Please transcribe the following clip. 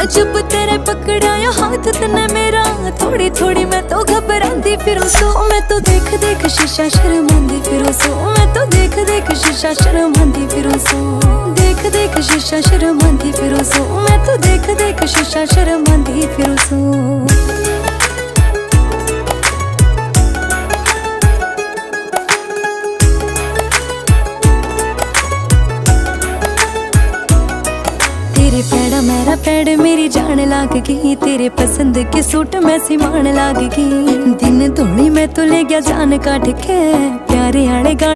जब तेरे पकड़ाया हाथ तने मेरा, थोड़ी थोड़ी मैं तो घबरांदी फिरूं सो। मैं तो देख देख शीशा शर्मांदी फिरूं सो। मैं तो देख देख शीशा शर्मांदी फिरूं सो। देख देख शीशा शर्मांदी फिरूं सो। मैं तो देख देख शीशा शर्मांदी फिरूं सो। तेरे पैड़ा मेरा पैड़ मेरी जान लाग गई, तेरे पसंद के सूट मैं सिमान लाग गई। दिन धोनी मैं तो ले गया जान काट के, प्यारे आले